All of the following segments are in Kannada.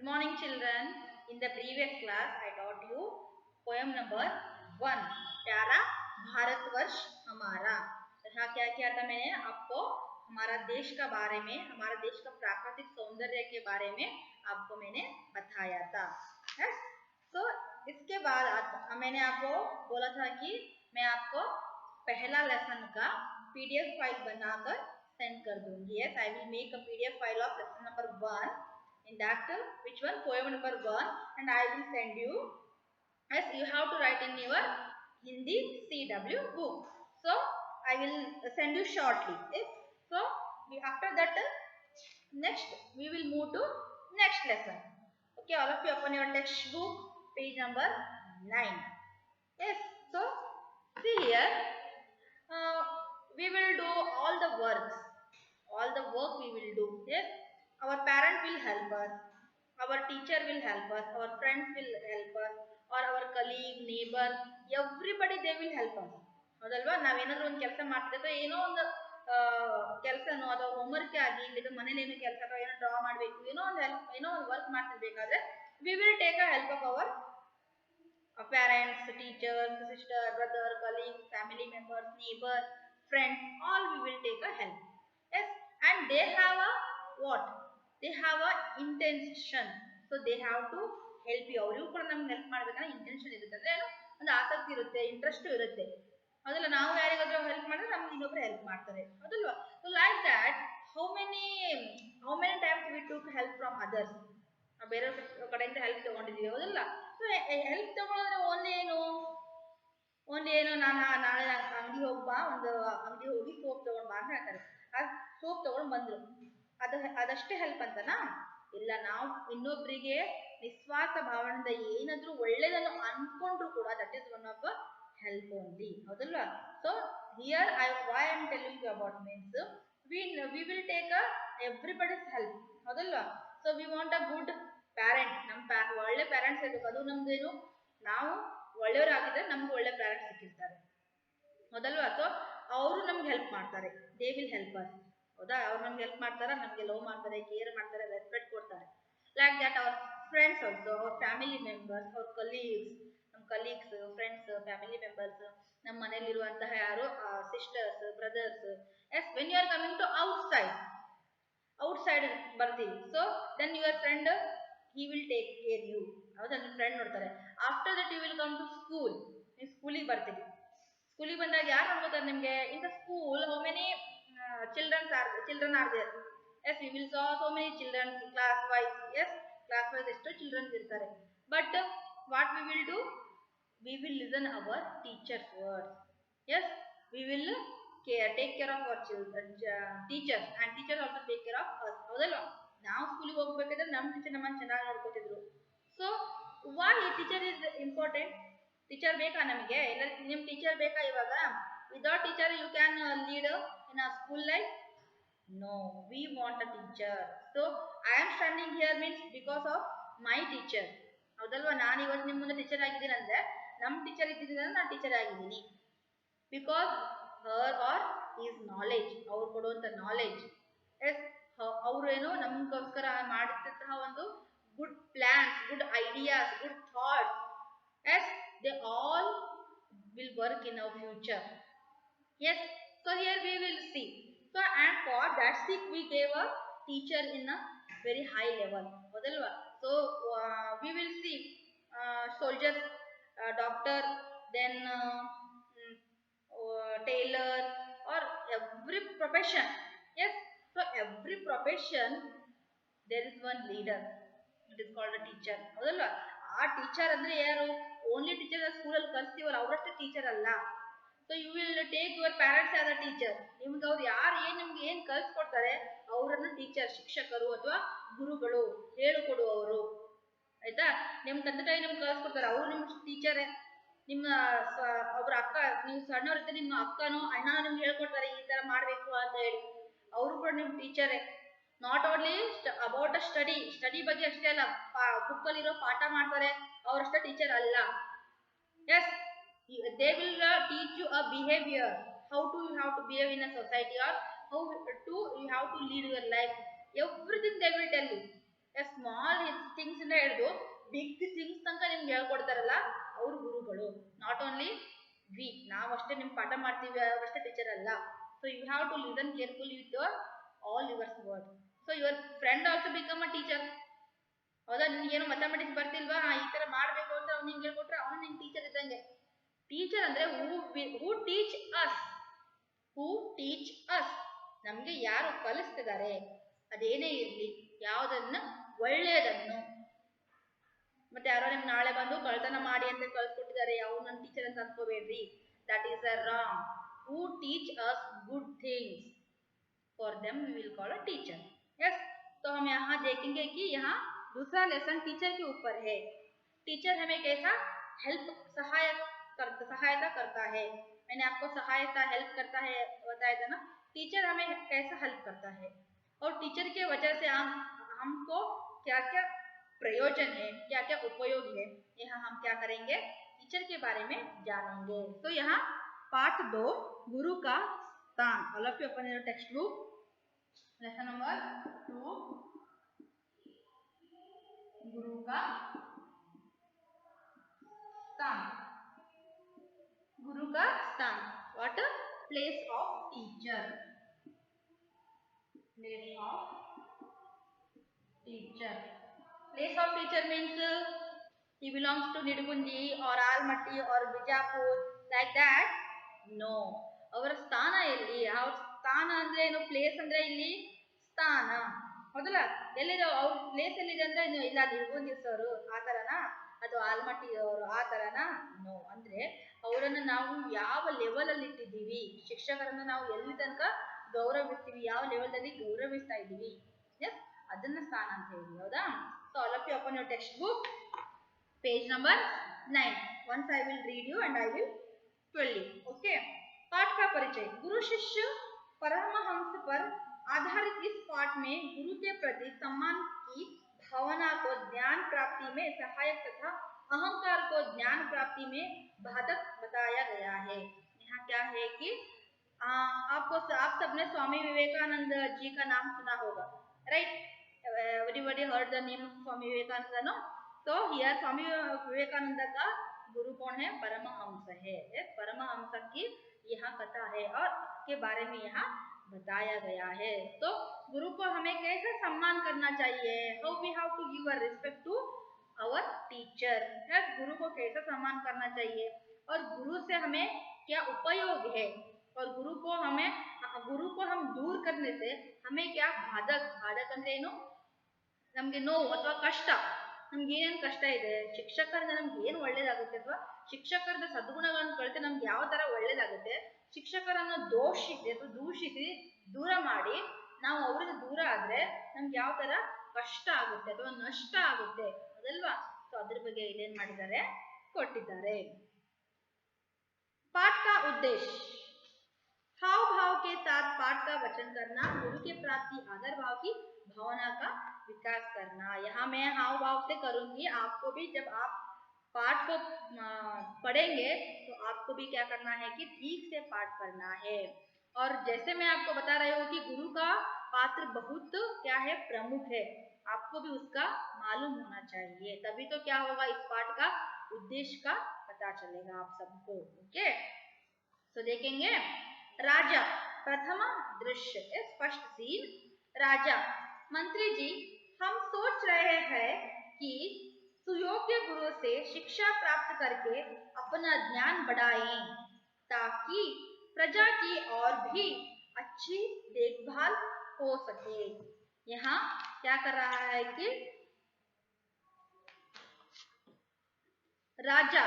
Good morning, children. In the previous class, I taught you poem number 1, प्यारा भारतवर्ष हमारा। यहाँ क्या किया था मैंने आपको? हमारा देश का बारे में, हमारा देश का प्राकृतिक सौंदर्य के बारे में आपको मैंने बताया था। तो इसके बाद मैंने आपको बोला था कि मैं आपको पहला लेसन का PDF फाइल बनाकर सेंड कर दूंगी। Yes, I will make a PDF file of lesson number 1. In that, which one? Poem number 1, and I will send you. Yes, you have to write in your Hindi CW book. So I will send you shortly. Yes. So after that, next we will move to next lesson. Okay, all of you open your textbook, page number 9. Yes. So see here, we will do all the works. All the work we will do. Yes. Our parent will help us, our teacher will help us, our friends will help us, or our colleague, neighbor, everybody they will help us. ಹೌದಲ್ವಾ? ನಾವೇನಾದ್ರೂ ಒಂದು ಕೆಲಸ ಮಾಡ್ತಿದ್ರೆ ಏನೋ ಒಂದು ಕೆಲಸನೋ ಅಥವಾ ಹೋಮ್ವರ್ಕ್ ಆಗಿ ಇದು ಮನೇಲಿ ಏನೋ ಕೆಲಸ ಅಥವಾ ಏನೋ ಡ್ರಾ ಮಾಡಬೇಕು, ಏನೋ ಒಂದು ಹೆಲ್ಪ್, ಏನೋ ಒಂದು ವರ್ಕ್ ಮಾಡ್ತಿರ್ಬೇಕಾದ್ರೆ we will take a help of our parents, teachers, sister, brother, colleagues, family members, neighbor, friends, all we will take a help. Yes, and they have a what? They have a intention. So they have to help you. ಅವರು ಕೂಡ ನಮ್ಗೆ ಹೆಲ್ಪ್ ಮಾಡ್ಬೇಕಂದ್ರೆ ಇಂಟೆನ್ಷನ್ ಇರುತ್ತೆ, ಅಂದ್ರೆ ಏನು ಒಂದು ಆಸಕ್ತಿ ಇರುತ್ತೆ, ಇಂಟ್ರೆಸ್ಟ್ ಇರುತ್ತೆ. ಹೌದಲ್ಲ? ನಾವು ಯಾರಿಗಾದ್ರೂ ಹೆಲ್ಪ್ ಮಾಡಿದ್ರೆ ನಮ್ಗೆ ಇನ್ನೊಬ್ರು ಹೆಲ್ಪ್ ಮಾಡ್ತಾರೆ. ಹೌದಲ್ವಾ? So like that how many times we took help from others. ಬೇರೆ ಕಡೆಯಿಂದ ಹೆಲ್ಪ್ ತಗೊಂಡಿದೀವಿ. ಹೌದಲ್ಲ? ಸೊ ಹೆಲ್ಪ್ ತಗೊಳ್ಳೋದ್ರೆ ಓನ್ಲಿ ಏನು ನಾನು ನಾಳೆ ಅಂಗಡಿ ಹೋಗ್ಬಾ, ಒಂದು ಅಂಗಡಿ ಹೋಗಿ ಸೋಪ್ ತಗೊಂಡ್ ಬಾ ಅಂತ ಹೇಳ್ತಾರೆ. ಆ ಸೋಪ್ ತಗೊಂಡ್ ಬಂದ್ರು, ಅದಷ್ಟೇ ಹೆಲ್ಪ್ ಅಂತನಾ? ಇಲ್ಲ, ನಾವು ಇನ್ನೊಬ್ಬರಿಗೆ ನಿಸ್ವಾರ್ಥ ಭಾವನೆಯಿಂದ ಏನಾದ್ರೂ ಒಳ್ಳೇದನ್ನು ಅನ್ಕೊಂಡ್ರು ಕೂಡ that is one of help only. ಹೌದಲ್ವಾ? So here why I am telling you about means we will take everybody's help. ಹೌದಲ್ವಾ? So we want a good parent. ನಮ್ಮ ಒಳ್ಳೆ ಪ್ಯಾರೆಂಟ್ಸ್ ಇರಬೇಕು. ಅದು ನಮ್ದೇನು, ನಾವು ಒಳ್ಳೆಯವರಾಗಿದ್ರೆ ನಮ್ಗೆ ಒಳ್ಳೆ ಪ್ಯಾರೆಂಟ್ಸ್ ಸಿಕ್ಕಿರ್ತಾರೆ. ಹೌದಲ್ವಾ? ಸೊ ಅವರು ನಮ್ಗೆ ಹೆಲ್ಪ್ ಮಾಡ್ತಾರೆ. They will help us. ಹೌದಾ? ಅವ್ರು ನಮ್ಗೆ ಹೆಲ್ಪ್ ಮಾಡ್ತಾರೆ, ನಮ್ಗೆ ಲವ್ ಮಾಡ್ತಾರೆ, ಕೇರ್ ಮಾಡ್ತಾರೆ, ರೆಸ್ಪೆಕ್ಟ್ ಕೊಡ್ತಾರೆ. Like that our friends also, our family members, our colleagues, ನಮ್ಮ ಕಲೀಗ್ಸ್, ಫ್ರೆಂಡ್ಸ್, ಫ್ಯಾಮಿಲಿ ಮೆಂಬರ್ಸ್, ನಮ್ಮ ಮನೇಲಿರುವಂತಹ ಯಾರು sisters, brothers. Yes, when you are coming to outside ಬರ್ತೀವಿ. So then your friend he will take care you. ಹೌದಾ? ನಿಮ್ಮ ಫ್ರೆಂಡ್ ನೋಡ್ತಾರೆ. After that you will come to school. ನೀವು ಸ್ಕೂಲಿಗೆ ಬರ್ತೀವಿ. ಸ್ಕೂಲಿಗೆ ಬಂದಾಗ ಯಾರು ನೋಡ್ಕೋತಾರೆ ನಿಮಗೆ? In the school how many children are there? Yes, we will saw so many children class wise. Yes, class wise ಎಷ್ಟು ಚಿಲ್ಡ್ರನ್ಸ್ ಇರ್ತಾರೆ. But what we will do? We will listen our teachers words. Yes, we will take care of our children, teachers, and teachers also take care of us. ಹೌದಲ್ವಾ? ನಾವು ಸ್ಕೂಲಿಗೆ ಹೋಗ್ಬೇಕಾದ್ರೆ ನಮ್ಮ ಟೀಚರ್ ನಮ್ಮನ್ನು ಚೆನ್ನಾಗಿ ನೋಡ್ಕೊತಿದ್ರು. So why teacher is important? Teacher ಬೇಕಾ ನಮಗೆ? ಇಲ್ಲ ನಿಮ್ಮ ಟೀಚರ್ ಬೇಕಾ ಇವಾಗ? Without teacher you can lead in a school life? No, we want a teacher. So I am standing here means because of my teacher. ಹೌದಲ್ವಾ? ನಾನು ಇವತ್ತು ನಿಮ್ಮ ಮುಂದೆ ಟೀಚರ್ ಆಗಿದ್ದೀನಿ ಅಂದ್ರೆ ನಮ್ಮ ಟೀಚರ್ ಇದ್ದಿದ್ರೆ ನಾನು ಟೀಚರ್ ಆಗಿದ್ದೀನಿ. Because her or is knowledge, ಅವ್ರು ಕೊಡುವಂಥ ನಾಲೆಜ್. ಎಸ್, ಅವರು ಏನು ನಮಗೋಸ್ಕರ ಮಾಡುತ್ತಿದ್ದಂತಹ ಒಂದು good plans, good ideas, good thoughts. Yes, they all will work in our future. Yes, so here we will see. So and for that sick we gave a teacher in a very high level. ಹೌದಲ್ವಾ? So we will see soldiers, doctor, then tailor, or every profession. Yes, so every profession there is one leader. It is called a teacher. ಹೌದಲ್ವಾ? ಆ ಟೀಚರ್ ಅಂದ್ರೆ ಯಾರು? ಓನ್ಲಿ ಟೀಚರ್ ಸ್ಕೂಲಲ್ಲಿ ಕಲಿಸ್ತೀವಲ್ಲ ಅವರಷ್ಟೇ ಟೀಚರ್ ಅಲ್ಲ. So you will take your parents as a teacher. ನಿಮ್ಗೆ ಅವ್ರು ಯಾರು ನಿಮ್ಗೆ ಏನು ಕಲಿಸ್ಕೊಡ್ತಾರೆ ಅವರನ್ನು ಟೀಚರ್, ಶಿಕ್ಷಕರು ಅಥವಾ ಗುರುಗಳು, ಹೇಳಿಕೊಡುವವರು. ಆಯ್ತಾ? ನಿಮ್ಮ ತಂದೆ ತಾಯಿ ನಿಮ್ಗೆ ಕಲಿಸ್ಕೊಡ್ತಾರೆ, ಅವರು ನಿಮ್ಮ ಟೀಚರೇ. ನಿಮ್ಮ ಒಬ್ರು ಅಕ್ಕ, ನೀವು ಸಣ್ಣವರಿದ್ದರೆ ನಿಮ್ಮ ಅಕ್ಕನೋ ಅಣ್ಣನೋ ನಿಮ್ಗೆ ಹೇಳ್ಕೊಡ್ತಾರೆ ಈ ತರ ಮಾಡ್ಬೇಕು ಅಂತ ಹೇಳಿ. ಅವರು ಕೂಡ ನಿಮ್ಮ ಟೀಚರೇ. Not only about a study ಬಗ್ಗೆ ಅಷ್ಟೇ ಅಲ್ಲ, ಬುಕ್ಕಲ್ಲಿರೋ ಪಾಠ ಮಾಡ್ತಾರೆ, ಅವರಷ್ಟೇ ಟೀಚರ್ ಅಲ್ಲ. Yes, they will teach you a behaviour, how to you have to behave in a society, or how to you have to lead your life. Everything they will tell you. A small things ಇಂದ ಹಿಡಿದು ಬಿಗ್ ಥಿಂಗ್ಸ್ ತನಕ ನಿಮ್ಗೆ ಹೇಳ್ಕೊಡ್ತಾರಲ್ಲ ಅವ್ರ ಗುರುಗಳು. ನಾಟ್ ಓನ್ಲಿ ವಿ, ನಾವಷ್ಟೇ ನಿಮ್ಗೆ ಪಾಠ ಮಾಡ್ತೀವಿ ಅವಷ್ಟೇ ಟೀಚರ್ ಅಲ್ಲ. So you have to listen carefully with your all yours word. So your friend also become a teacher. ಹೌದಾ, ನಿನ್ಗೇನು ಮ್ಯಾಥಮೆಟಿಕ್ಸ್ ಬರ್ತಿಲ್ವಾ, ಈ ತರ ಮಾಡ್ಬೇಕು ಅಂತ ಅವ್ನು ನಿಂಗೆ ಹೇಳ್ಕೊಟ್ರೆ ಅವನು ನಿನ್ ಟೀಚರ್ ಇದ್ದಂಗೆ. ಟೀಚರ್ ಅಂದ್ರೆ ಹೂ ಟೀಚ್ ಅಸ್, ಹೂ ಟೀಚ್ ಅಸ್, ನಮ್ಗೆ ಯಾರು ಕಲಿಸ್ತಿದ್ದಾರೆ, ಅದೇನೇ ಇರ್ಲಿ, ಯಾವುದನ್ನ ಒಳ್ಳೆಯದನ್ನು. ಮತ್ತೆ ಯಾರೋ ನಿಮ್ಗೆ ನಾಳೆ ಬಂದು ಕಳ್ತನ ಮಾಡಿ ಅಂತ ಕಳ್ಸ್ಕೊಟ್ಟಿದ್ದಾರೆ, ಅವ್ರು ನನ್ನ ಟೀಚರ್ ಅಂತ ಅನ್ಕೋಬೇಡ್ರಿ. That is a wrong. Who teach us good things, for them we will call a teacher. Yes, तो हम यहाँ देखेंगे कि यहाँ दूसरा लेसन टीचर के ऊपर है. टीचर हमें कैसा हेल्प सहायता करता है. मैंने आपको सहायता हेल्प करता है बताया था ना. टीचर हमें कैसा हेल्प करता है और टीचर के वजह से हमको क्या क्या प्रयोजन है, क्या क्या उपयोग है, यहाँ हम क्या करेंगे, टीचर के बारे में जानेंगे. तो यहाँ पाठ 2 गुरु का स्थान. All of you open your text book, lesson number 2, गुरु का स्थान. गुरु का स्थान, what? Place of teacher. Place of teacher. Place of teacher means he belongs to Nidgunji or Almaty or Bijapur, like that. No. ಅವರ ಸ್ಥಾನ ಎಲ್ಲಿ? ಅವ್ರ ಸ್ಥಾನ ಅಂದ್ರೆ ಏನು? ಪ್ಲೇಸ್ ಅಂದ್ರೆ ಇಲ್ಲಿ ಸ್ಥಾನ, ಹೌದಲ್ಲ? ಎಲ್ಲಿದೆ ಅವ್ರ ಪ್ಲೇಸ್ ಎಲ್ಲಿದೆ ಅಂದ್ರೆ ಇಲ್ಲ ನಿಡ್ಗುಂದಿ ಸರ್ ಆ ತರನಾ, ಅಥವಾ ಆಲ್ಮಟ್ಟಿ ಅವರು ಆ ತರನಾ? ನೋ. ಅಂದ್ರೆ ಅವರನ್ನ ನಾವು ಯಾವ ಲೆವೆಲ್ ಅಲ್ಲಿ ಇಟ್ಟಿದ್ದೀವಿ, ಶಿಕ್ಷಕರನ್ನ ನಾವು ಎಲ್ಲಿ ತನಕ ಗೌರವಿಸ್ತೀವಿ, ಯಾವ ಲೆವೆಲ್ ಅಲ್ಲಿ ಗೌರವಿಸ್ತಾ ಇದ್ದೀವಿ, ಅದನ್ನ ಸ್ಥಾನ ಅಂತ ಹೇಳಿ. ಹೌದಾ? So all of you open your textbook, page number 9. Once I will read you and I will tell you. Okay. पाठ का परिचय. गुरु शिष्य परमहंस पर आधारित इस पाठ में गुरु के प्रति सम्मान की भावना को ज्ञान प्राप्ति में सहायक तथा अहंकार को ज्ञान प्राप्ति में बाधक बताया गया है. यहाँ क्या है कि आप सबने स्वामी विवेकानंद जी का नाम सुना होगा, right? Everybody heard the name of Swami Vivekananda, no? So here Swami Vivekananda का गुरु कौन है? परमहंस है. परमहंस की यहाँ कथा है और इसके बारे में यहाँ बताया गया है. तो गुरु को हमें कैसे सम्मान करना चाहिए? How we have to give a respect to our teacher. yes, गुरु को कैसे सम्मान करना चाहिए और गुरु से हमें क्या उपयोग है, और गुरु को हम दूर करने से हमें क्या ಬಾಧಕ ಅಂದ್ರೆ ಏನು? ನಮ್ಗೆ ನೋವು ಅಥವಾ ಕಷ್ಟ, ನಮ್ಗೆ ಏನೇನು ಕಷ್ಟ ಇದೆ, ಶಿಕ್ಷಕರಿಂದ ನಮ್ಗೆ ಏನು ಒಳ್ಳೇದಾಗುತ್ತೆ, ಅಥವಾ ಶಿಕ್ಷಕರದ ಸದ್ಗುಣಗಳನ್ನು ಕಲಿತೆ ನಮ್ಗೆ ಯಾವ ತರ ಒಳ್ಳೇದಾಗುತ್ತೆ, ಶಿಕ್ಷಕರನ್ನು ದೂಷಿಸಿ ದೂರ ಮಾಡಿ ನಾವು ಅವರಿಂದ ದೂರ ಆದ್ರೆ ನಮ್ಗೆ ಯಾವ ತರ ಕಷ್ಟ ಆಗುತ್ತೆ ಅಥವಾ ನಷ್ಟ ಆಗುತ್ತೆ, ಅದಲ್ವಾ? ಸೊ ಅದ್ರ ಬಗ್ಗೆ ಇಲ್ಲೇನ್ ಮಾಡಿದ್ದಾರೆ, ಕೊಟ್ಟಿದ್ದಾರೆ. पाठ का उद्देश्य. हाव भाव के साथ पाठ का वचन करना, गुरु के प्राप्ति आदर भाव की भावना का विकास करना. यहाँ मैं हाव भाव से करूंगी, आपको भी जब आप पाठ को पढ़ेंगे तो आपको भी क्या करना है कि ठीक से पाठ करना है. और जैसे मैं आपको बता रही हूँ कि गुरु का पात्र बहुत क्या है, प्रमुख है, आपको भी उसका मालूम होना चाहिए, तभी तो क्या होगा, इस पाठ का उद्देश्य का पता चलेगा आप सबको. ओके, तो देखेंगे. राजा, प्रथम दृश्य, स्पष्ट सीन. राजा, मंत्री जी, हम सोच रहे हैं कि सुयोग्य गुरु से शिक्षा प्राप्त करके अपना ज्ञान बढ़ाएं ताकि प्रजा की और भी अच्छी देखभाल हो सके. यहाँ क्या कर रहा है कि राजा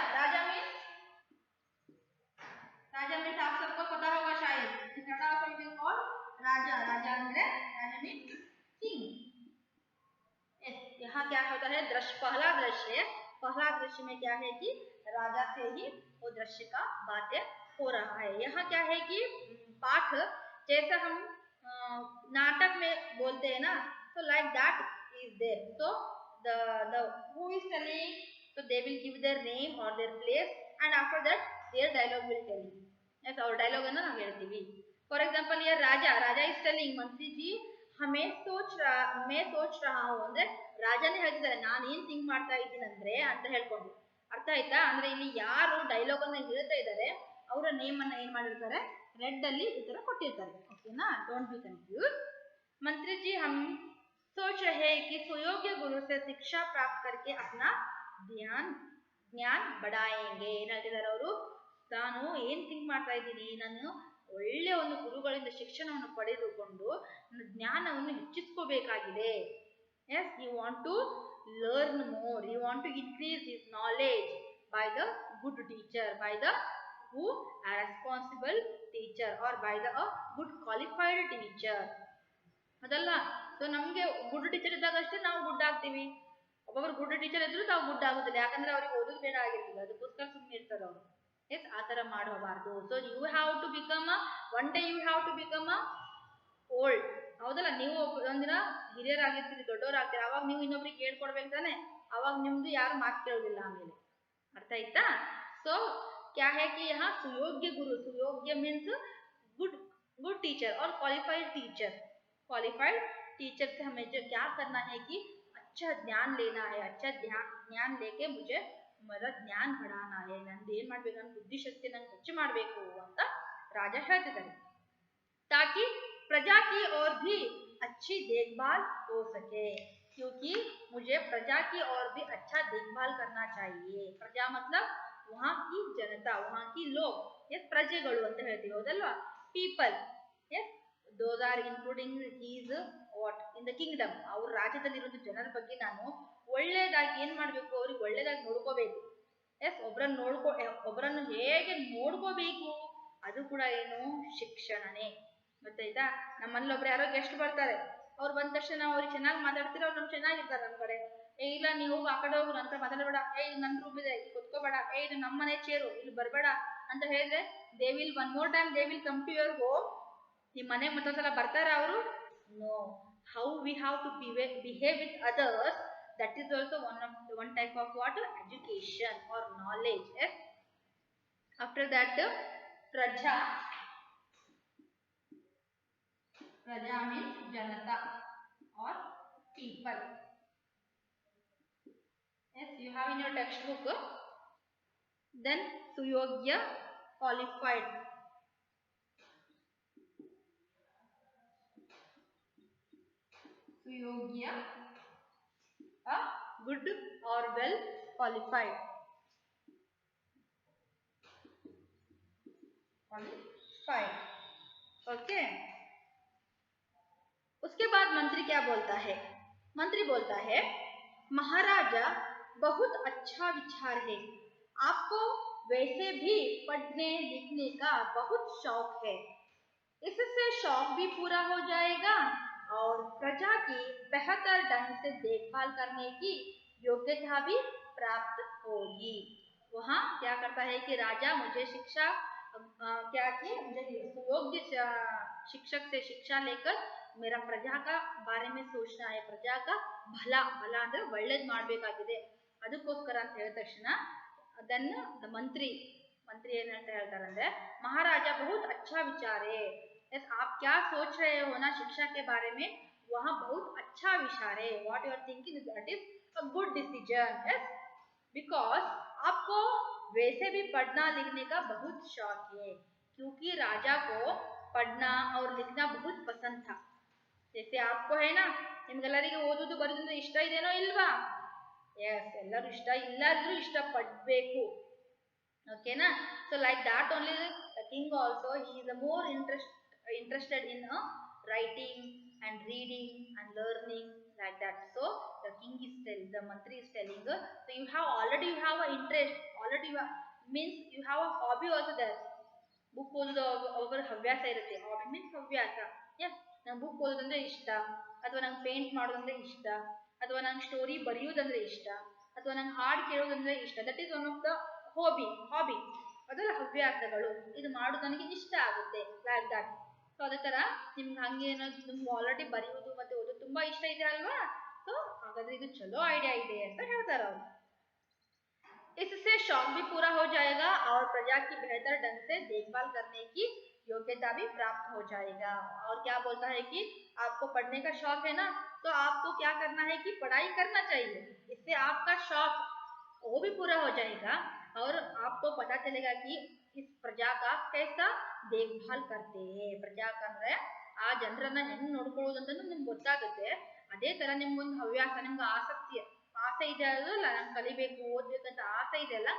मीन्स आप सबको पता होगा शायद, राजा ಅಂದ್ರೆ राजा मीन्स किंग. यहाँ क्या होता है, पहला दृश्य में क्या है कि राजा से ही वो दृश्य का बातें हो रहा है. यहाँ क्या है कि पाठ जैसा हम नाटक में बोलते हैं ना, तो लाइक दैट इज देयर. तो the who is telling, so they will give their name or their place and after that their dialogue will tell you. ऐसा और dialogue है ना हम ಹೇಳ್ತೀವಿ. For example, here Raja is telling, मंत्री जी मैं सोच रहा हूँ, ಅಂದ್ರೆ ರಾಜನೇ ಹೇಳ್ತಿದ್ದಾರೆ ನಾನು ಏನ್ ಥಿಂಕ್ ಮಾಡ್ತಾ ಇದ್ದೀನಿ ಅಂದ್ರೆ ಅಂತ ಹೇಳ್ಕೊಂಡು. ಅರ್ಥ ಆಯ್ತಾ? ಅಂದ್ರೆ ಇಲ್ಲಿ ಯಾರು ಡೈಲಾಗ್ ಅನ್ನ ಹೇಳ್ತಾ ಇದ್ದಾರೆ ಅವರ ನೇಮ್ ಅನ್ನ ಏನ್ ಮಾಡಿರ್ತಾರೆ ರೆಡ್ ಅಲ್ಲಿ ಈ ತರ ಕೊಟ್ಟಿರ್ತಾರೆ. ಓಕೆನಾ? Don't be confuse. मंत्री जी हम सोच रहे हैं कि सुयोग्य गुरु से शिक्षा प्राप्त करके अपना ಜ್ಞಾನ ಬಡಾಯಂಗೆ. ಏನ್ ಹೇಳ್ತಿದ್ದಾರೆ ಅವರು, ನಾನು ಏನ್ ಥಿಂಕ್ ಮಾಡ್ತಾ ಇದ್ದೀನಿ, ನಾನು ಒಳ್ಳೆ ಒಂದು ಗುರುಗಳಿಂದ ಶಿಕ್ಷಣವನ್ನು ಪಡೆದುಕೊಂಡು ಜ್ಞಾನವನ್ನು ಹೆಚ್ಚಿಸ್ಕೋಬೇಕಾಗಿದೆ. Yes, you want to learn more, you want to increase his knowledge by the good teacher, by the who are responsible teacher or by the a good qualified teacher. ಅದಲ್ಲ. ಸೊ ನಮ್ಗೆ ಗುಡ್ ಟೀಚರ್ ಇದ್ದಾಗ ಅಷ್ಟೇ ನಾವು ಗುಡ್ ಆಗ್ತೀವಿ. ಒಬ್ಬೊಬ್ರು ಗುಡ್ ಟೀಚರ್ ಇದ್ರು ನಾವು ಗುಡ್ ಆಗುದಿಲ್ಲ, ಯಾಕಂದ್ರೆ ಅವ್ರಿಗೆ ಓದೋದು ಬೇಡ ಆಗಿರ್ತದೆ, ಅದಕ್ಕೋಸ್ಕರ ಸುಮ್ಮನೆ ಇರ್ತಾರೆ ಅವರು. ಎಸ್, ಆ ತರ ಮಾಡಬಾರ್ದು. So you have to become one day you have to become old. ಹೌದಲ್ಲ? ನೀವು ಒಂದಿನ ಹಿರಿಯರಾಗಿರ್ತೀರಿ, ದೊಡ್ಡವರಾಗ್ತೀರಿ, ಅವಾಗ ನೀವು ಇನ್ನೊಬ್ರಿಗೆ ಹೇಳ್ಕೊಡ್ಬೇಕು ತಾನೆ, ಅವಾಗ ನಿಮ್ದು ಯಾರು ಮಾತು ಕೇಳೋದಿಲ್ಲ ಆಮೇಲೆ. अर्थ आयता? सो क्या है कि यहाँ सुयोग्य गुरु, सुयोग्य मीन्स गुड गुड टीचर और क्वालिफाइड टीचर. क्वालिफाइड टीचर से हमें जो क्या करना है कि अच्छा ज्ञान लेना है, अच्छा ज्ञान लेके मुझे मेरा ज्ञान बढ़ाना है, ನಂದು ಏನು ಮಾಡಬೇಕು, ನನ್ನ ಬುದ್ಧಿಶಕ್ತಿ ನಾನು ಹೆಚ್ಚು ಮಾಡಬೇಕು ಅಂತ ರಾಜ ಹೇಳ್ತಿದ್ದಾರೆ. ताकि प्रजा की और भी अच्छी देखभाल हो सके, क्योंकि मुझे प्रजा की और भी अच्छा देखभाल करना चाहिए. प्रजा मतलब वहाँ की जनता, वहाँ की लोग. यस, ಪ್ರಜೆಗಳು ಅಂತ ಹೇಳ್ತೀವಿ, ಹೌದಲ್ವಾ? People. Yes, those are including his what in the kingdom. ಅವ್ರ ರಾಜ್ಯದಲ್ಲಿರೋ ಜನರ ಬಗ್ಗೆ ನಾನು ಒಳ್ಳೇದಾಗಿ ಏನ್ ಮಾಡ್ಬೇಕು, ಅವ್ರಿಗೆ ಒಳ್ಳೇದಾಗಿ ನೋಡ್ಕೋಬೇಕು. ಎಸ್, ಒಬ್ಬರನ್ನು ಹೇಗೆ ನೋಡ್ಕೋಬೇಕು ಅದು ಕೂಡ ಏನು, ಶಿಕ್ಷಣನೇ. ಗೊತ್ತಾಯ್ತಾ? ನಮ್ಮಲ್ಲಿ ಒಬ್ರು ಯಾರೋ ಗೆಸ್ಟ್ ಬರ್ತಾರೆ, ಅವ್ರು ಬಂದ ತಕ್ಷಣ ನಾವು ಅವ್ರಿಗೆ ಚೆನ್ನಾಗಿ ಮಾತಾಡ್ತೀರ, ಅವ್ರು ನಮ್ಗೆ ಚೆನ್ನಾಗಿರ್ತಾರೆ ನಮ್ಮ ಕಡೆ. ಇಲ್ಲ ನೀವು ಹೋಗಿ ಆ ಕಡೆ ಹೋಗು, ನಂತರ ಮಾತಾಡಬೇಡ, ಇದು ನನ್ನ ರೂಮ್ ಇದೆ ಕುತ್ಕೋಬೇಡ, ಇದು ನಮ್ಮ ಮನೆ ಚೇರು ಇಲ್ಲಿ ಬರಬೇಡ ಅಂತ ಹೇಳಿದ್ರೆ they will one more time they will come to your home. ನಿಮ್ಮ ಮನೆ ಮತ್ತೊಂದ್ಸಲ ಬರ್ತಾರ ಅವರು? No. How we have to behave with others, that is also one type of what, education or knowledge. After that ಪ್ರಜಾ means janata or people. Yes, you have in your textbook. Then suyogya, qualified. Suyogya, good or well qualified. Qualified. Okay. उसके बाद मंत्री क्या बोलता है? मंत्री बोलता है, महाराजा बहुत अच्छा विचार है, आपको वैसे भी पढ़ने लिखने का बहुत शौक है, इससे शौक भी पूरा हो जाएगा और प्रजा की बेहतर ढंग से देखभाल करने की योग्यता भी प्राप्त होगी. वहाँ क्या करता है कि राजा मुझे शिक्षा क्या कि मुझे सुयोग्य शिक्षक से शिक्षा लेकर मेरा प्रजा का बारे में सोचना है, प्रजा का भला ಅಂದ್ರೆ ಒಳ್ಳೇದು ಮಾಡಬೇಕಾಗಿದೆ, ಅದಕ್ಕೋಸ್ಕರ ಅಂತ ಹೇಳಿದ ತಕ್ಷಣ ಅದನ್ನ ಮಂತ್ರಿ ಏನು ಅಂತ ಹೇಳ್ತಾರೆ ಅಂದ್ರೆ, महाराजा बहुत अच्छा विचार है. यस, आप क्या सोच रहे हो ना शिक्षा के बारे में, वहाँ बहुत अच्छा विचार है. What you are thinking that is a good decision. Yes, because आपको वैसे भी पढ़ना लिखने का बहुत शौक है, क्योंकि राजा को पढ़ना और लिखना बहुत पसंद था. जैसे आपको है ना, ನಿಮ್ಗೆಲ್ಲರಿಗೆ ಓದೋದು ಬರೆಯೋದು ಇಷ್ಟ ಇದೆನೋ ಇಲ್ವಾ? ಎಸ್, ಎಲ್ಲರೂ ಇಷ್ಟ, ಎಲ್ಲರೂ ಇಷ್ಟಪಡಬೇಕು. ಓಕೆನಾ? So like that only the king also he is more interested in writing and reading and learning like that. So the king is telling, the mantri is telling, so you have already you have an interest, already you have, means you have a hobby also there. Book ಓದೋದು ಒಬ್ಬರ ಹವ್ಯಾಸ ಇರುತ್ತೆ. ಹಾಬಿ ಮೀನ್ಸ್ ಹವ್ಯಾಸ. ನಂಗೆ ಬುಕ್ ಓದೋದಂದ್ರೆ ಇಷ್ಟ, ಅಥವಾ ನಂಗೆ ಪೇಂಟ್ ಮಾಡೋದಂದ್ರೆ ಇಷ್ಟ, ಅಥವಾ ನಂಗೆ ಸ್ಟೋರಿ ಬರೆಯೋದಂದ್ರೆ ಇಷ್ಟ, ಅಥವಾ ನಂಗೆ ಹಾಡು ಕೇಳೋದಂದ್ರೆ ಇಷ್ಟ. That is one of the hobby. ಅದೆಲ್ಲ ಹವ್ಯಾಸಗಳು. ಇದು ಮಾಡೋದು ನನಗೆ ಇಷ್ಟ ಆಗುತ್ತೆ, ಲೈಕ್ ದಟ್. ಸೊ ಅದೇ ಥರ ನಿಮ್ಗೆ ಹಂಗೆ ನಿಮ್ಗೆ ಆಲ್ರೆಡಿ ಬರೆಯೋದು ಮತ್ತು ಓದೋದು ತುಂಬ ಇಷ್ಟ ಇದೆ ಅಲ್ವಾ? ಸೊ ಹಾಗಾದ್ರೆ ಇದು ಚಲೋ ಐಡಿಯಾ ಇದೆ ಅಂತ ಹೇಳ್ತಾರೆ ಅವರು. इससे शौक भी पूरा हो जाएगा और प्रजा की बेहतर ढंग से देखभाल करने की योग्यता भी प्राप्त हो जाएगा. और क्या बोलता है कि आपको पढ़ने का शौक है ना, तो तो आपको क्या करना है कि पढ़ाई करना चाहिए, इससे आपका शौक वो भी पूरा हो जाएगा और आपको पता चलेगा कि इस प्रजा का कैसा देखभाल करते हैं, प्रಜಾ ಅಂದ್ರೆ ಆ ಜನರನ್ನ ಹೆಂಗ್ ನೋಡ್ಕೊಳ್ಳೋದು ಅಂತ ನಿಮ್ಗೆ ಗೊತ್ತಾಗುತ್ತೆ. ಅದೇ ತರ ನಿಮ್ಗೊಂದು ಹವ್ಯಾಸ, ನಿಮ್ಗೆ ಆಸೆ ಇದೆ ಅಲ್ಲ, ನಾನು ಕಲಿಬೇಕು ಓದ್ಬೇಕಂತ ಆಸೆ ಇದೆಯಲ್ಲ,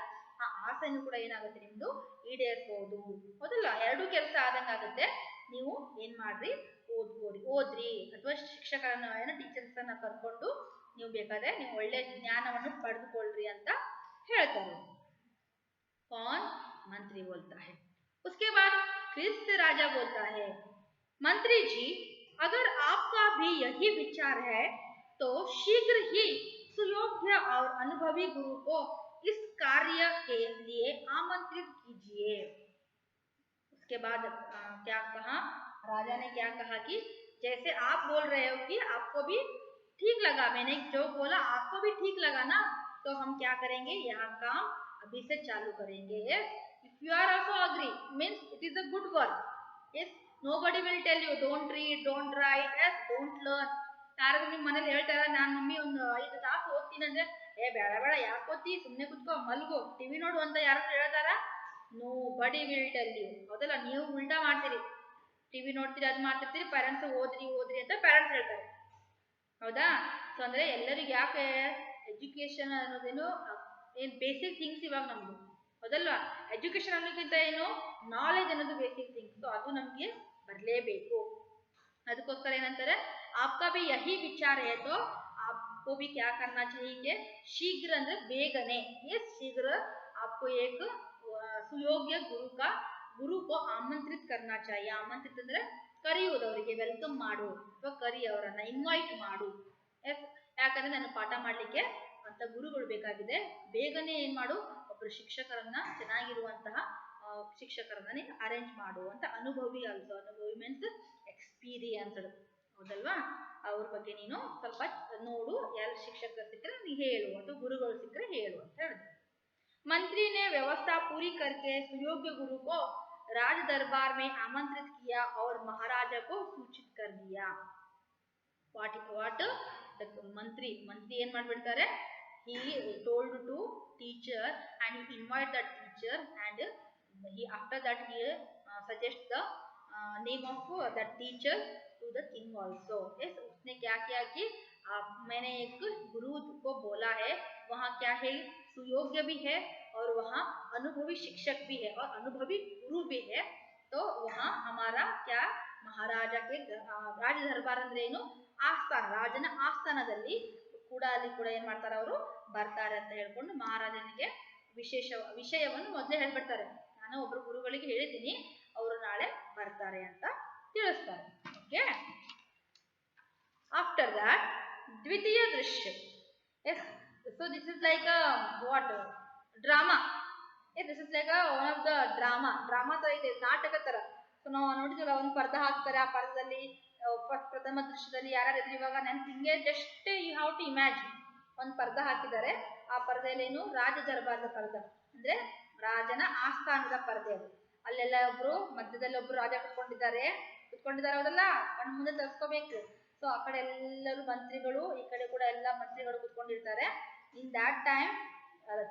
ಆ ಆಸೆನೂ ಕೂಡ ಏನಾಗುತ್ತೆ ನಿಮ್ದು ಈಡೇರಿಸಬಹುದು. ಹೌದಲ್ಲ, ಎರಡು ಕೆಲಸ ಆದಂಗ ಆಗುತ್ತೆ. ನೀವು ಏನ್ ಮಾಡ್ರಿ, ಓದ್ರಿ ಅಥವಾ ಶಿಕ್ಷಕರನ್ನ ಟೀಚರ್ಸ್ ಅನ್ನ ಕರ್ಕೊಂಡು ನೀವು ಬೇಕಾದ್ರೆ ನೀವು ಒಳ್ಳೆ ಜ್ಞಾನವನ್ನು ಪಡೆದುಕೊಳ್ಳ್ರಿ ಅಂತ ಹೇಳ್ತಾರೆ. कौन? मंत्री बोलता है. उसके बाद फिर से राजा बोलता है, मंत्री जी अगर आपका भी यही विचार है तो शीघ्र ही सुयोग्य और अनुभवी गुरु को इस कार्य के लिए आमंत्रित कीजिए. उसके बाद क्या कहा राजा ने, क्या कहा कि जैसे आप बोल रहे हो कि आपको भी ठीक लगा, मैंने जो बोला आपको भी ठीक लगा ना, तो हम क्या करेंगे, यहाँ काम अभी से चालू करेंगे. Yes, if you are also agree, means it is a good work. Yes, nobody will tell you don't read, don't write, yes, don't learn. ಯಾರಾದ್ರೂ ನಿಮ್ಮ ಮನೇಲಿ ಹೇಳ್ತಾರ, ನಾನು ಮಮ್ಮಿ ಒಂದು 5 ತಾಸು ಓದ್ತೀನಿ ಅಂದ್ರೆ, ಬೇಡ ಬೇಡ ಯಾಕೆ ಓದ್ತಿ, ಸುಮ್ಮನೆ ಕುತ್ಕೋ ಮಲ್ಗು ಟಿವಿ ನೋಡು ಅಂತ ಯಾರಾದ್ರೂ ಹೇಳ್ತಾರ? nobody will tell you. ಹೌದಲ್ಲ, ನೀವು ಉಲ್ಟಾ ಮಾಡ್ತೀರಿ, ಟಿವಿ ನೋಡ್ತೀರಿ, ಅದು ಮಾಡ್ತಿರ್ತೀರಿ, ಪೇರೆಂಟ್ಸ್ ಓದ್ರಿ ಓದ್ರಿ ಅಂತ ಪೇರೆಂಟ್ಸ್ ಹೇಳ್ತಾರೆ. ಹೌದಾ? ಸೊ ಅಂದ್ರೆ ಎಲ್ಲರಿಗೂ ಯಾಕೆ ಎಜುಕೇಶನ್ ಅನ್ನೋದೇನು ಏನ್ ಬೇಸಿಕ್ ಥಿಂಗ್ಸ್ ಇವಾಗ ನಮ್ದು, ಹೌದಲ್ವಾ? ಎಜುಕೇಶನ್ ಅನ್ನೋದಕ್ಕಿಂತ ಏನು ನಾಲೆಜ್ ಅನ್ನೋದು ಬೇಸಿಕ್ ಥಿಂಗ್ಸ್, ಸೊ ಅದು ನಮ್ಗೆ ಬರಲೇಬೇಕು. ಅದಕ್ಕೋಸ್ಕರ ಏನಂತಾರೆ, आपका भी यही विचार है तो आपको भी क्या करना चाहिए, शीघ्र ಅಂದ್ರೆ ಬೇಗನೆ, ಎಸ್ शीघ्र आपको एक सुयोग्य गुरु को आमंत्रित करना चाहिए. आमंत्रित ಅಂದ್ರೆ ಕರೆಯುವುದು, ಅವರಿಗೆ ವೆಲ್ಕಮ್ ಮಾಡು ಅಥವಾ ಕರಿ, ಅವರನ್ನ ಇನ್ವೈಟ್ ಮಾಡು. ಎಸ್, ಯಾಕಂದ್ರೆ ನಾನು ಪಾಠ ಮಾಡ್ಲಿಕ್ಕೆ ಅಂತ ಗುರುಗಳು ಬೇಕಾಗಿದೆ, ಬೇಗನೆ ಏನ್ ಮಾಡು, ಒಬ್ರು ಶಿಕ್ಷಕರನ್ನ, ಚೆನ್ನಾಗಿರುವಂತಹ ಶಿಕ್ಷಕರನ್ನ ನೀನು ಅರೇಂಜ್ ಮಾಡು ಅಂತ. ಅನುಭವಿ ಆಲ್ಸೋ, ಅನುಭವಿ ಮೀನ್ಸ್ ಎಕ್ಸ್ಪೀರಿಯನ್ಸ್ಡ್, ಹೌದಲ್ವಾ? ಅವ್ರ ಬಗ್ಗೆ ನೀನು ಸ್ವಲ್ಪ ನೋಡು, ಯಾರು ಶಿಕ್ಷಕರು ಸಿಕ್ಕರೆ ನೀ ಹೇಳು ಅಥವಾ ಗುರುಗಳು ಸಿಕ್ಕರೆ ಹೇಳು ಅಂತ ಹೇಳಿದ್ರು. मंत्री ने व्यवस्था पूरी करके सुयोग्य गुरु को राज दरबार में आमंत्रित किया और महाराजा को सूचित कर दिया. वाट मंत्री ಏನ್ ಮಾಡ್ಬಿಡ್ತಾರೆ, he told to teacher and he invite that teacher and he after that he suggest the name of that teacher to the king also. yes, उसने क्या किया कि मैंने एक गुरु को बोला है, वहाँ क्या है, सुयोग्य भी है और वहाँ अनुभवी शिक्षक भी है और अनुभवी गुरु भी है. तो वहाँ हमारा क्या, ಮಹಾರಾಜ ಕೆ ರಾಜ ದರ್ಬಾರ್ ಅಂದ್ರೆ ಏನು, ಆಸ್ಥಾನ, ರಾಜನ ಆಸ್ಥಾನದಲ್ಲಿ ಕೂಡ ಅಲ್ಲಿ ಕೂಡ ಏನ್ ಮಾಡ್ತಾರೆ, ಅವರು ಬರ್ತಾರೆ ಅಂತ ಹೇಳ್ಕೊಂಡು ಮಹಾರಾಜನಿಗೆ ವಿಷಯವನ್ನು ಮೊದಲೇ ಹೇಳ್ಬಿಡ್ತಾರೆ. ನಾನು ಒಬ್ರು ಗುರುಗಳಿಗೆ ಹೇಳಿದ್ದೀನಿ, ಅವರು ನಾಳೆ ಬರ್ತಾರೆ ಅಂತ ತಿಳಿಸ್ತಾರೆ. ಓಕೆ, ಆಫ್ಟರ್ ದಟ್ ದ್ವಿತೀಯ ದೃಶ್ಯ. Yes, so this is like a what drama. yes, this is like a one of the drama ತರ ಇದೆ, ನಾಟಕ ತರ. ಸೊ ನಾವು ನೋಡಿದ್ವಲ್ಲ, ಒಂದು ಪರ್ದ ಹಾಕ್ತಾರೆ, ಆ ಪರ್ದದಲ್ಲಿ ಪ್ರಥಮ ದೃಶ್ಯದಲ್ಲಿ ಯಾರ್ಯಾರು ಇದ್ರು, ಇವಾಗ ನಾನು ಹಿಂಗೆ just you have to imagine, ಒಂದು ಪರ್ದ ಹಾಕಿದ್ದಾರೆ, ಆ ಪರ್ದೆಯಲ್ಲಿ ಏನು, ರಾಜ ದರ್ಬಾರದ ಪರ್ದ ಅಂದ್ರೆ ರಾಜನ ಆಸ್ಥಾನದ ಪರ್ದೆ ಅದು. ಅಲ್ಲೆಲ್ಲ ಒಬ್ರು ಮಧ್ಯದಲ್ಲಿ ಒಬ್ರು ರಾಜ ಕುತ್ಕೊಂಡಿದ್ದಾರೆ, ಹೌದಲ್ಲ, ಕಣ್ಣು ಮುಂದೆ ತರ್ಸ್ಕೋಬೇಕು. ಸೊ ಆ ಕಡೆ ಎಲ್ಲರೂ ಮಂತ್ರಿಗಳು, ಈ ಕಡೆ ಕೂಡ ಎಲ್ಲ ಮಂತ್ರಿಗಳು ಕುತ್ಕೊಂಡಿರ್ತಾರೆ. In that time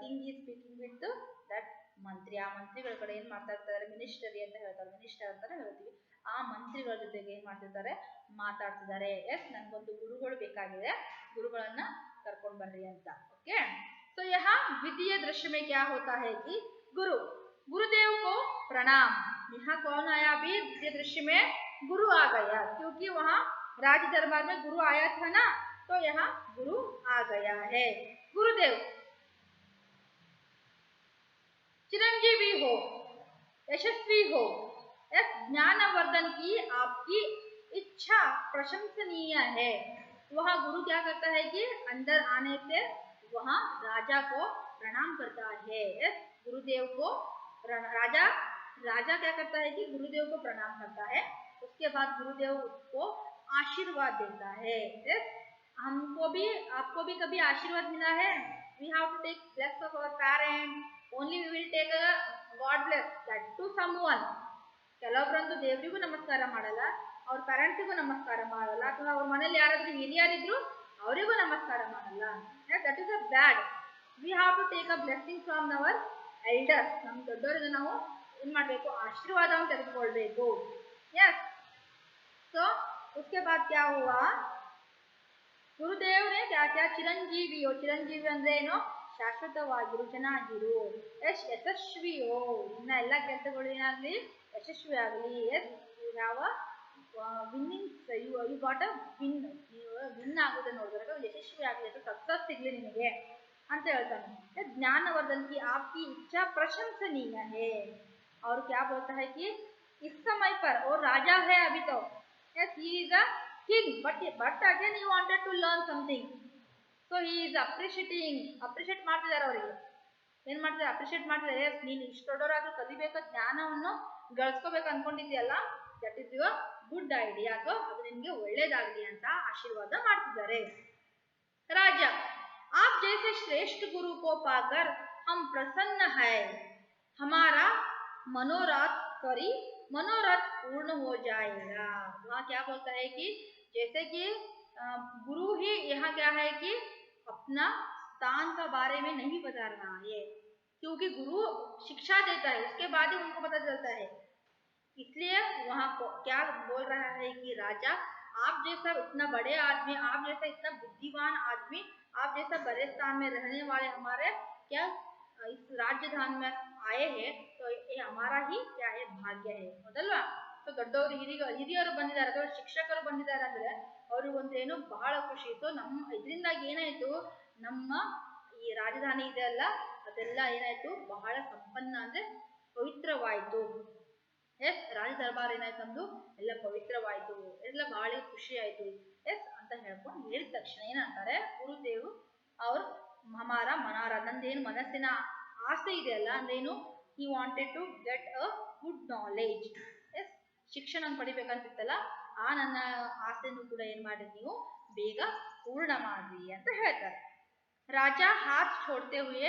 king is speaking with that ಮಂತ್ರಿ. ಆ ಮಂತ್ರಿಗಳ ಕಡೆ ಏನ್ ಮಾತಾಡ್ತಾರೆ, ಮಿನಿಸ್ಟರಿ ಅಂತ ಹೇಳ್ತಾರೆ, ಮಿನಿಸ್ಟರ್ ಅಂತಾನೆ ಹೇಳ್ತೀವಿ. ಆ ಮಂತ್ರಿಗಳ ಜೊತೆಗೆ ಏನ್ ಮಾಡ್ತಿರ್ತಾರೆ, ಮಾತಾಡ್ತಿದ್ದಾರೆ. ಎಸ್, ನನ್ಗೊಂದು ಗುರುಗಳು ಬೇಕಾಗಿದೆ, ಗುರುಗಳನ್ನ ಕರ್ಕೊಂಡ್ ಬರ್ರಿ ಅಂತ. ಓಕೆ, तो यहाँ द्वितीय दृश्य में क्या होता है कि गुरुदेव को प्रणाम. यहाँ कौन आया, अभी द्वितीय दृश्य में गुरु आ गया, क्योंकि वहाँ राज दरबार में गुरु आया था ना, तो यहाँ गुरु आ गया है. गुरुदेव चिरंजीवी हो, यशस्वी हो, ज्ञानवर्धन की आपकी इच्छा प्रशंसनीय है. वहाँ गुरु क्या करता है कि अंदर आने से वहाँ राजा को प्रणाम करता है. गुरुदेव को राजा क्या करता है कि गुरुदेव को प्रणाम करता है. उसके बाद गुरुदेव को आशीर्वाद देता है. हमको भी, आपको भी कभी आशीर्वाद मिला है? We have to take bless of our parents. Only we will take a God bless that to someone. ಕೆಲವೊಬ್ಬರಂತೂ ದೇವರಿಗೂ ನಮಸ್ಕಾರ ಮಾಡಲ್ಲ, ಅವ್ರ ಪೇರೆಂಟ್ಸಿಗೂ ನಮಸ್ಕಾರ ಮಾಡಲ್ಲ, ಅಥವಾ ಅವ್ರ ಮನೇಲಿ ಯಾರಾದ್ರೂ ಹಿರಿಯರಿದ್ರು ಅವರಿಗೂ ನಮಸ್ಕಾರ ಮಾಡಲ್ಲ. That is a bad. We have to take a blessing from our elders. ನಮ್ಮ ದೊಡ್ಡವರಿಂದ ನಾವು ಏನ್ ಮಾಡಬೇಕು, ಆಶೀರ್ವಾದವನ್ನು ತೆಗೆದುಕೊಳ್ಬೇಕು. यस, तो उसके बाद क्या हुआ, गुरुदेव ने क्या क्या चिरंजीवियो, चिरंजीवी ಅಂದ್ರೆ ಏನು, ಶಾಶ್ವತವಾಗಿರು, ಚೆನ್ನಾಗಿರು, ಯಶಸ್ವಿಯೋ, ಇನ್ನ ಎಲ್ಲ ಕೆಲಸಗಳು ಏನಾಗ್ಲಿ ಯಶಸ್ವಿ ಆಗಲಿ. Yes, you have a winning, you got a win, ನೀವು ವಿನ್ ಆಗೋದು ನೋಡಿದ್ರೆ ಯಶಸ್ವಿ ಆಗಲಿ ಅಥವಾ ಸಕ್ಸಸ್ ಸಿಗ್ಲಿ ನಿಮಗೆ ಅಂತ ಹೇಳ್ತಾನೆ. ज्ञानवर्धन की आपकी इच्छा प्रशंसनीय है. और क्या बोलता है कि इस समय पर और राजा है अभी तो, yes he is a king, but again he wanted to learn something, so he is appreciate ಮಾಡ್ತಿದ್ದಾರೆ ಅವರಿಗೆ. ಏನ್ ಮಾಡ್ತಾರೆ, ಅಪ್ರಿಷಿಯೇಟ್ ಮಾಡ್ತಾರೆ. ಎಸ್, ನೀನು ಇಷ್ಟು ದೊಡ್ಡವರಾದ್ರೂ ಕಲಿಬೇಕು, ಜ್ಞಾನವನ್ನು ಗಳಿಸ್ಕೋಬೇಕು ಅನ್ಕೊಂಡಿದ್ಯಲ್ಲ, that is your good idea, ಅಥವಾ ಅದು ನಿಮ್ಗೆ ಒಳ್ಳೇದಾಗಲಿ ಅಂತ ಆಶೀರ್ವಾದ ಮಾಡ್ತಿದ್ದಾರೆ. ರಾಜ, आप जैसे श्रेष्ठ गुरु को पाकर हम प्रसन्न है, हमारा मनोरथ करी, मनोरथ पूर्ण हो जाएगा. वहाँ क्या बोलता है कि जैसे कि गुरु ही यहाँ क्या है कि अपना स्थान का बारे में नहीं बता रहा है, क्योंकि गुरु शिक्षा देता है, उसके बाद ही उनको पता चलता है. इसलिए वहाँ को क्या बोल रहा है कि राजा, आप जैसा इतना बड़े आदमी, आप जैसा इतना बुद्धिमान आदमी, आप जैसा बड़े स्थान में रहने वाले हमारे क्या इस राजधान में आए हैं, तो ये हमारा ही क्या है, ಭಾಗ್ಯ है. ಹೌದಲ್ವಾ? ಸೊ ದೊಡ್ಡವರು ಹಿರಿಯರು ಬಂದಿದ್ದಾರೆ ಅಥವಾ ಶಿಕ್ಷಕರು ಬಂದಿದ್ದಾರೆ ಅಂದ್ರೆ ಅವ್ರಿಗೊಂದು ಏನು ಬಹಳ ಖುಷಿ ಇತ್ತು. ನಮ್ಮ ಇದರಿಂದಾಗಿ ಏನಾಯ್ತು, ನಮ್ಮ ಈ ರಾಜಧಾನಿ ಇದೆ ಅಲ್ಲ, ಅದೆಲ್ಲ ಏನಾಯ್ತು, ಬಹಳ ಸಂಪನ್ನ ಅಂದ್ರೆ ಪವಿತ್ರವಾಯಿತು. ಎಸ್, ರಾಜ ದರ್ಬಾರ್ ಏನಾಯ್ತು, ನಮ್ದು ಎಲ್ಲ ಪವಿತ್ರವಾಯ್ತು, ಎಲ್ಲ ಬಹಳ ಖುಷಿ ಆಯ್ತು. ಎಸ್ ಅಂತ ಹೇಳ್ಕೊಂಡು ಹೇಳಿದ ತಕ್ಷಣ ಏನಂತಾರೆ ಗುರುದೇವ್, ಅವ್ರ ಹಮಾರ ಮನಾರ, ನಂದೇನು ಮನಸ್ಸಿನ ಆಸೆ ಇದೆ ಅಲ್ಲ, ಅಂದ್ರೇನು, he wanted to get a good knowledge. Yes, ಶಿಕ್ಷಣ ಪಡಿಬೇಕಂತಿತ್ತಲ್ಲ, ಆ ನನ್ನ ಆಸೆನೂ ಕೂಡ ಏನ್ ಮಾಡಿ ನೀವು ಬೇಗ ಪೂರ್ಣ ಮಾಡ್ರಿ ಅಂತ ಹೇಳ್ತಾರೆ. ರಾಜ ಹಾತ್ छोड़ते हुए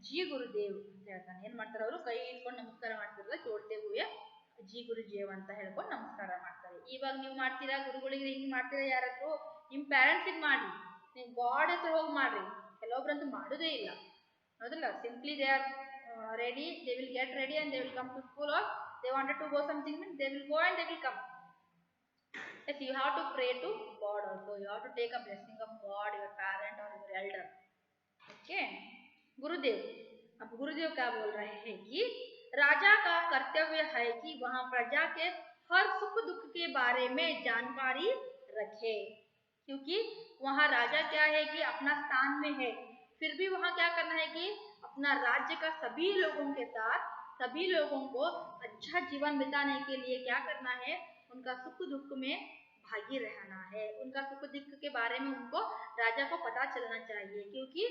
जी गुरुदेव ಅಂತ ಹೇಳ್ತಾನೆ. ಏನ್ ಮಾಡ್ತಾರೆ ಅವರು, ಕೈ ಇಟ್ಕೊಂಡು ನಮಸ್ಕಾರ ಮಾಡ್ತಿರಲ್ಲ, छोड़ते हुए जी गुरुदेव ಅಂತ ಹೇಳ್ಕೊಂಡು ನಮಸ್ಕಾರ ಮಾಡ್ತಾರೆ. ಇವಾಗ ನೀವು ಮಾಡ್ತೀರಾ, ಗುರುಗಳಿಗೆ ಹಿಂಗ್ ಮಾಡ್ತೀರಾ, ಯಾರಾದ್ರೂ ನಿಮ್ ಪೇರೆಂಟ್ಸಿಗೆ ಮಾಡಿ, ನೀವು ಗಾಡ್ ಹತ್ರ ಹೋಗಿ ಮಾಡ್ರಿ. ಕೆಲವೊಬ್ರಂತೂ ಮಾಡೋದೇ ಇಲ್ಲ, ಹೌದಲ್ಲ? Simply they are ready, they will get ready and they will come to school, or they wanted to go something means they will go and they will come. Yes, you have to pray to God also, you have to take a blessing of God, your parent or your elder. Okay, गुरुदेव, अब गुरुदेव क्या बोल रहे हैं कि राजा का कर्तव्य है कि वहाँ प्रजा के हर सुख दुख के बारे में जानकारी रखे, क्योंकि वहाँ राजा क्या है कि अपना स्थान में है, फिर भी वहाँ क्या करना है कि अपना राज्य का सभी लोगों के साथ, सभी लोगों को अच्छा जीवन बिताने के लिए क्या करना है, उनका सुख दुख में भागी रहना है. उनका सुख दुख के बारे में उनको राजा को पता चलना चाहिए, क्योंकि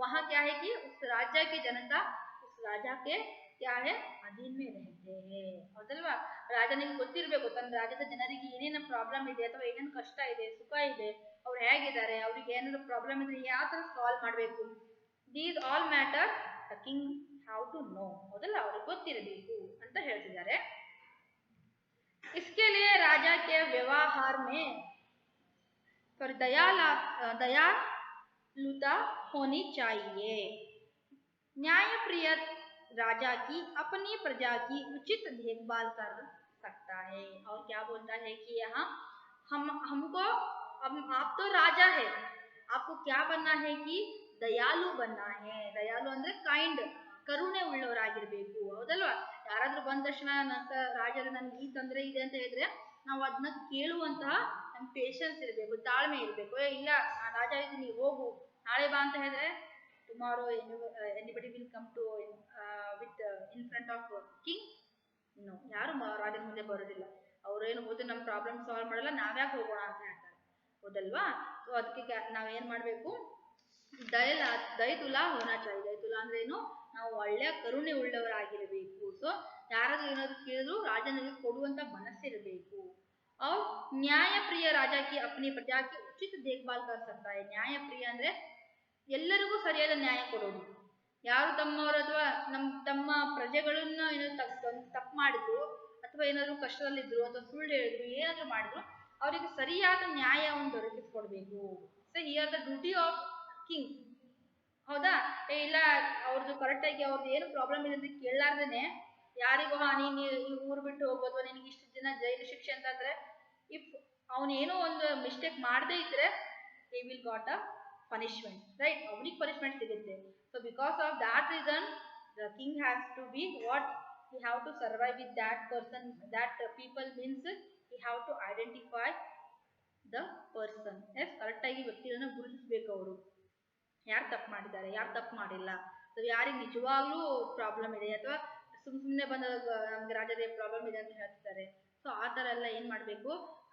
वहाँ क्या है कि उस राज्य की जनता उस राजा के क्या है, अधीन में रहते हैं. ಹೌದಲ್ವಾ? ರಾಜನಿಗೆ ಗೊತ್ತಿರಬೇಕು ತನ್ನ ರಾಜ್ಯದ ಜನರಿಗೆ ಏನೇನು ಪ್ರಾಬ್ಲಮ್ ಇದೆ, ಅಥವಾ ಏನೇನು ಕಷ್ಟ ಇದೆ, ಸುಖ ಇದೆ, ಅವ್ರು ಹೇಗಿದ್ದಾರೆ, ಅವ್ರಿಗೆ ಏನಾದ್ರು ಪ್ರಾಬ್ಲಮ್ ಇದ್ರೆ ಯಾವ ತರ ಸಾಲ್ವ್ ಮಾಡಬೇಕು, these all matter the king have to know. ಹೌದಲ್ಲ? ಅವ್ರಿಗೆ ಗೊತ್ತಿರಬೇಕು ಅಂತ ಹೇಳ್ತಿದ್ದಾರೆ. इसके लिए राजा के व्यवहार में दयालुता होनी चाहिए. न्यायप्रिय राजा की अपनी प्रजा की उचित देखभाल कर सकता है. और क्या बोलता है कि यहाँ हमको, अब आप तो राजा है, आपको क्या बनना है कि ದಯಾಲು बनना है. ದಯಾಲು ಅಂದ್ರೆ ಕೈಂಡ್, ಕರುಣೆ ಉಳ್ಳವರಾಗಿರ್ಬೇಕು. ಹೌದಲ್ವಾ? ಯಾರಾದ್ರೂ ಬಂದ ತಕ್ಷಣ ರಾಜರು ನನ್ಗೆ ಈ ತೊಂದರೆ ಇದೆ ಅಂತ ಹೇಳಿದ್ರೆ ನಾವು ಅದನ್ನ ಕೇಳುವಂತಹ ನಮ್ ಪೇಷನ್ಸ್ ಇರಬೇಕು, ತಾಳ್ಮೆ ಇರಬೇಕು. ಇಲ್ಲ, ನಾನು ರಾಜ ಇದ್ದೀನಿ, ಹೋಗು, ನಾಳೆ ಬಾ ಅಂತ ಹೇಳಿದ್ರೆ tomorrow anybody will come to with in front of king? No, ಯಾರು ರಾಜನ ಮುಂದೆ ಬರೋದಿಲ್ಲ. ಅವ್ರೇನು ಹೋದ್ರೆ ನಮ್ಮ ಪ್ರಾಬ್ಲಮ್ ಸಾಲ್ವ್ ಮಾಡಲ್ಲ, ನಾವ್ಯಾಕೆ ಹೋಗೋಣ ಅಂತ ಹೇಳ್ತಾರೆ. ಹೌದಲ್ವಾ? ಸೊ ಅದಕ್ಕೆ ನಾವೇನ್ ಮಾಡ್ಬೇಕು, ದಯತುಲಾ ಹೋನಾ ಚಾಹಿಯೆ. ದಯತುಲಾ ಅಂದ್ರೆ ಏನು, ನಾವು ಒಳ್ಳೆಯ ಕರುಣೆ ಉಳ್ಳವರಾಗಿರಬೇಕು. ಸೊ ಯಾರಾದ್ರೂ ಏನಾದ್ರು ಕೇಳಿದ್ರು ರಾಜನಿಗೆ ಕೊಡುವಂತ ಮನಸ್ಸಿರಬೇಕು. और ನ್ಯಾಯಪ್ರಿಯ ರಾಜ ಕಿ ಅಪ್ನಿ ಪ್ರಜಾ ಕಿ ಉಚಿತ ದೇಖಭಾಲ್ ಕರ್ ಸಕ್ತಾ ಹೈ. ನ್ಯಾಯಪ್ರಿಯ ಅಂದ್ರೆ ಎಲ್ಲರಿಗೂ ಸರಿಯಾದ ನ್ಯಾಯ ಕೊಡೋದು. ಯಾರು ತಮ್ಮವರು ಅಥವಾ ತಮ್ಮ ಪ್ರಜೆಗಳನ್ನ ಏನೋ ತಪ್ಪು ಮಾಡಿದ್ರು ಅಥವಾ ಏನಾದ್ರು ಕಷ್ಟದಲ್ಲಿದ್ರು ಅಥವಾ ಸುಳ್ಳು ಹೇಳಿದ್ರು ಏನಾದ್ರು ಮಾಡಿದ್ರು ಅವರಿಗೆ ಸರಿಯಾದ ನ್ಯಾಯವನ್ನು ದೊರಕಿಸ್ಕೊಡ್ಬೇಕು. So here the duty of king. ಹೌದಾ? ಇಲ್ಲ ಅವ್ರದ್ದು ಕರೆಕ್ಟಾಗಿ ಅವ್ರದ್ದು ಏನು ಪ್ರಾಬ್ಲಮ್ ಇದೆ ಅಂತ ಕೇಳಲಾರ್ದೇನೆ ಯಾರಿಗೂ ನೀನು ಈ ಊರು ಬಿಟ್ಟು ಹೋಗ್ಬೋದು, ನಿನಗೆ ಇಷ್ಟು ದಿನ ಜೈಲು ಶಿಕ್ಷೆ ಅಂತಂದ್ರೆ ಇಫ್ ಅವನೇನೋ ಒಂದು ಮಿಸ್ಟೇಕ್ ಮಾಡದೇ ಇದ್ರೆ he will got a punishment, right? ಅವನಿಗೆ ಪನಿಷ್ಮೆಂಟ್ ಸಿಗುತ್ತೆ. So because of that reason the king has to be what he have to survive with that person, that people means he have to identify the person. yes, ಕರೆಕ್ಟಾಗಿ ವ್ಯಕ್ತಿಗಳನ್ನ ಗುರುತಿಸಬೇಕು. ಅವರು ಯಾರು ತಪ್ಪು ಮಾಡಿದ್ದಾರೆ, ಯಾರು ತಪ್ಪು ಮಾಡಿಲ್ಲ, ಸೊ ಯಾರಿಗೆ ನಿಜವಾಗ್ಲೂ ಪ್ರಾಬ್ಲಮ್ ಇದೆ ಅಥವಾ ಸುಮ್ಮನೆ ಬಂದ ನಮ್ಗೆ ರಾಜರೇ ಪ್ರಾಬ್ಲಮ್ ಇದೆ ಅಂತ ಹೇಳ್ತಿದ್ದಾರೆ. ಸೊ ಆ ಥರ ಎಲ್ಲ ಏನು ಮಾಡಬೇಕು,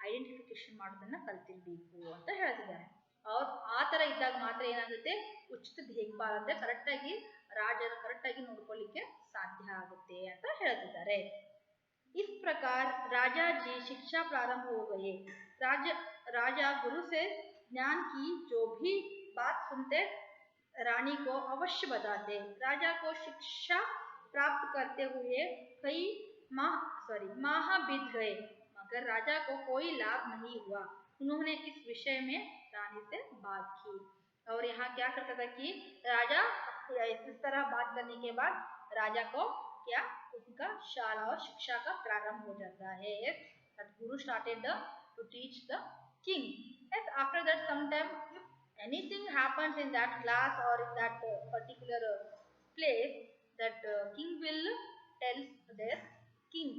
ಐಡೆಂಟಿಫಿಕೇಶನ್ ಮಾಡೋದನ್ನ ಕಲ್ತಿರ್ಬೇಕು ಅಂತ ಹೇಳ್ತಿದ್ದಾರೆ. ಅವ್ರು ಆ ಥರ ಇದ್ದಾಗ ಮಾತ್ರ ಏನಾಗುತ್ತೆ, ಉಚಿತ ದೇಖ್ಭಾಲ್ ಅಂದರೆ ಕರೆಕ್ಟಾಗಿ ರಾಜನ ಕರೆಕ್ಟಾಗಿ ನೋಡ್ಕೊಳ್ಳಿಕ್ಕೆ ಸಾಧ್ಯ ಆಗುತ್ತೆ ಅಂತ ಹೇಳ್ತಿದ್ದಾರೆ. इस प्रकार राजा जी शिक्षा प्रारंभ हो गए. राजा गुरु से ज्ञान की जो भी बात सुनते रानी को अवश्य बताते. राजा को शिक्षा प्राप्त करते हुए कई माह बीत गए मगर राजा को कोई लाभ नहीं हुआ. उन्होंने इस विषय में रानी से बात की. और यहाँ क्या करता था कि राजा इस तरह बात करने के बाद राजा को क्या उनका शाला और शिक्षा का प्रारंभ हो जाता है. गुरु started to teach the king. Yes, after that sometime if anything happens in that class or in that particular place, that king will tell their queen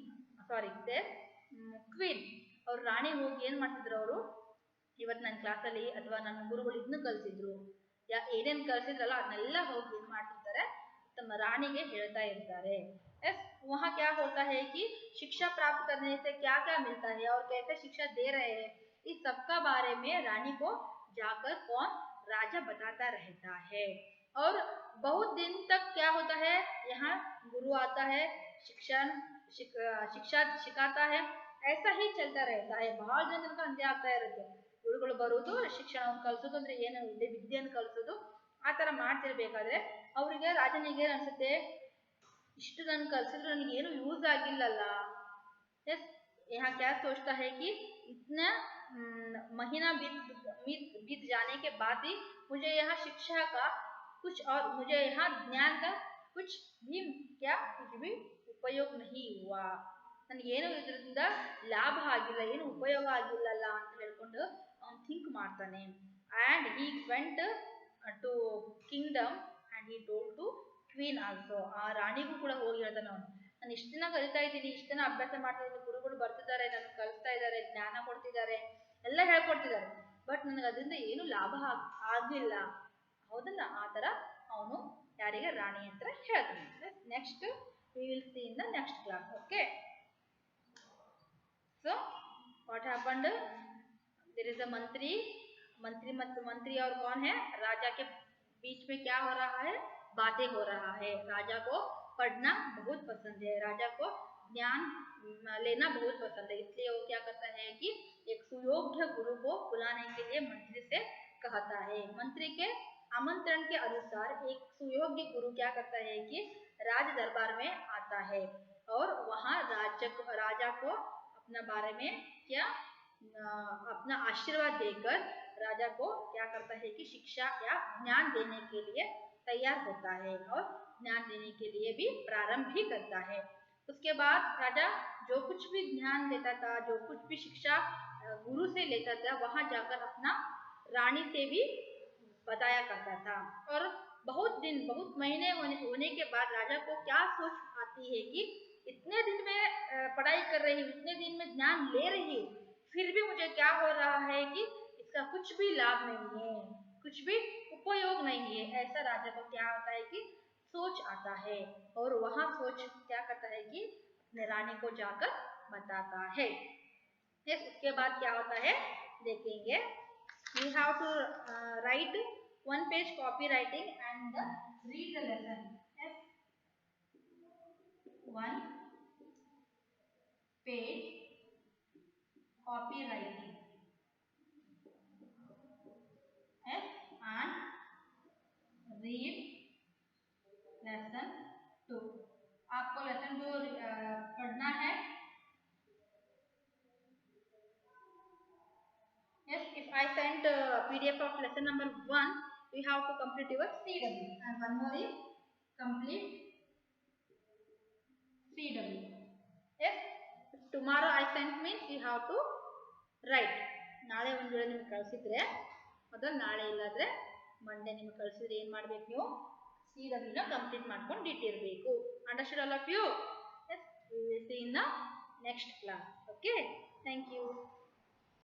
ಅವ್ರ ರಾಣಿ ಹೋಗಿ ಏನ್ ಮಾಡ್ತಿದ್ರು, ಅವರು ಇವತ್ತು ನನ್ನ ಕ್ಲಾಸಲ್ಲಿ ಅಥವಾ ನನ್ನ ಗುರುಗಳು ಇದನ್ನು ಕಲಿಸಿದ್ರು, ಏನೇನು ಕಲಿಸಿದ್ರಲ್ಲ ಅದನ್ನೆಲ್ಲ ಹೋಗಿ ಏನ್ ಮಾಡ್ತಿರ್ತಾರೆ, तम रानी के ಹೇಳ್ತಾ ಇರ್ತಾರೆ. वहाँ क्या होता है कि शिक्षा प्राप्त करने से क्या क्या मिलता है और कैसे शिक्षा दे रहे हैं, इस सब का बारे में रानी को जाकर कौन राजा बताता रहता है. और बहुत दिन तक क्या होता है, यहाँ गुरु आता है, शिक्षा सिखाता है, ऐसा ही चलता रहता है. ಬಹಳ ದಿನ ತನಕ ಹಂಗೆ ಆಗ್ತಾ ಇರುತ್ತೆ. ಗುರುಗಳು ಬರೋದು, ಶಿಕ್ಷಣವನ್ನು ಕಲಿಸೋದು, ಅಂದ್ರೆ ಏನು ವಿದ್ಯೆಯನ್ನು ಕಲಿಸೋದು, ಆ ಥರ ಮಾಡ್ತಿರ್ಬೇಕಾದ್ರೆ ಅವರಿಗೆ ರಾಜನಿಗೆ ಅನ್ಸುತ್ತೆ, ಇಷ್ಟು ನನ್ ಕಲಿಸಿದ್ರು ನನಗೆ ಏನು ಯೂಸ್ ಆಗಿಲ್ಲಲ್ಲ. ಎಸ್, यहाँ क्या सोचता है कि इतना महीना बीत जाने के बाद भी मुझे यहाँ शिक्षा का कुछ और मुझे यहाँ ज्ञान का कुछ भी उपयोग नहीं हुआ. ನನಗೇನು ಇದರಿಂದ ಲಾಭ ಆಗಿಲ್ಲ, ಏನು ಉಪಯೋಗ ಆಗಿಲ್ಲಲ್ಲ ಅಂತ ಹೇಳ್ಕೊಂಡು ಅವನು ಥಿಂಕ್ ಮಾಡ್ತಾನೆ. And he went to kingdom and he told to queen also. ಆ ರಾಣಿಗೂ ಕೂಡ ಹೋಗಿ ಹೇಳ್ತಾನೆ ಅವನು, ನಾನು ಇಷ್ಟು ದಿನ ಕಲಿತಾ ಇದ್ದೀನಿ, ಇಷ್ಟು ದಿನ ಅಭ್ಯಾಸ ಮಾಡ್ತಾ ಇದ್ದೀನಿ, ಗುರುಗಳು ಬರ್ತಿದ್ದಾರೆ, ನನಗೆ ಕಲಿಸ್ತಾ ಇದ್ದಾರೆ, ಜ್ಞಾನ ಕೊಡ್ತಿದ್ದಾರೆ, ಎಲ್ಲ ಹೇಳ್ಕೊಡ್ತಿದ್ದಾರೆ, ಬಟ್ ನನಗೆ ಅದರಿಂದ ಏನು ಲಾಭ ಆಗಿಲ್ಲ, ಹೌದಲ್ಲ? ಆ ಥರ ಅವನು ಯಾರಿಗೆ, ರಾಣಿ ಹತ್ರ ಹೇಳ್ತಾನೆ. Next we will see in the next class. Okay, so what happened, there is a मंत्री और कौन है, राजा के बीच में क्या हो रहा है, बातें हो रहा है. राजा को पढ़ना बहुत पसंद है, राजा को ज्ञान लेना बहुत पसंद है, इसलिए वो क्या करता है कि एक सुयोग्य गुरु को बुलाने के लिए मंत्री से कहता है. मंत्री के आमंत्रण के अनुसार एक सुयोग्य गुरु क्या करता है कि राज दरबार में आता है और वहाँ राजा को अपना बारे में क्या अपना आशीर्वाद देकर राजा को क्या करता है कि शिक्षा या ज्ञान देने के लिए तैयार होता है और ज्ञान देने के लिए भी प्रारंभ भी करता है. उसके बाद राजा जो कुछ भी ज्ञान लेता था, जो कुछ भी शिक्षा गुरु से लेता था, वहाँ जाकर अपना रानी से भी बताया करता था. और बहुत महीने होने के बाद राजा को क्या सोच आती है कि इतने दिन में पढ़ाई कर रही हूँ, इतने दिन में ज्ञान ले रही हूँ, फिर भी मुझे क्या हो रहा है कि इसका कुछ भी लाभ नहीं है, कुछ भी उपयोग नहीं है. ऐसा राजा को क्या होता है कि सोच आता है और वहाँ सोच क्या करता है कि अपने रानी को जाकर बताता है. उसके बाद क्या होता है देखेंगे. We have to write one page copywriting and read the lesson. Yes, one page copywriting. Yes, and read lesson 2. आपको lesson 2 पढ़ना है PDF of lesson number 1, you have to complete your CW, and one more is complete CW. Yes, tomorrow I sent means you have to write. ನಾಳೆ ಒಂದು ವೇಳೆ ನಿಮಗೆ ಕಳಿಸಿದ್ರೆ ಮೊದಲು ನಾಳೆ ಇಲ್ಲಾದ್ರೆ ಮಂಡೇ ನಿಮಗೆ ಕಳಿಸಿದ್ರೆ ಏನು ಮಾಡಬೇಕು ನೀವು CW ನ ಕಂಪ್ಲೀಟ್ ಮಾಡ್ಕೊಂಡು ಇಟ್ಟಿರಬೇಕು. Understood all of you? Yes, we will see in the next class. Okay, thank you.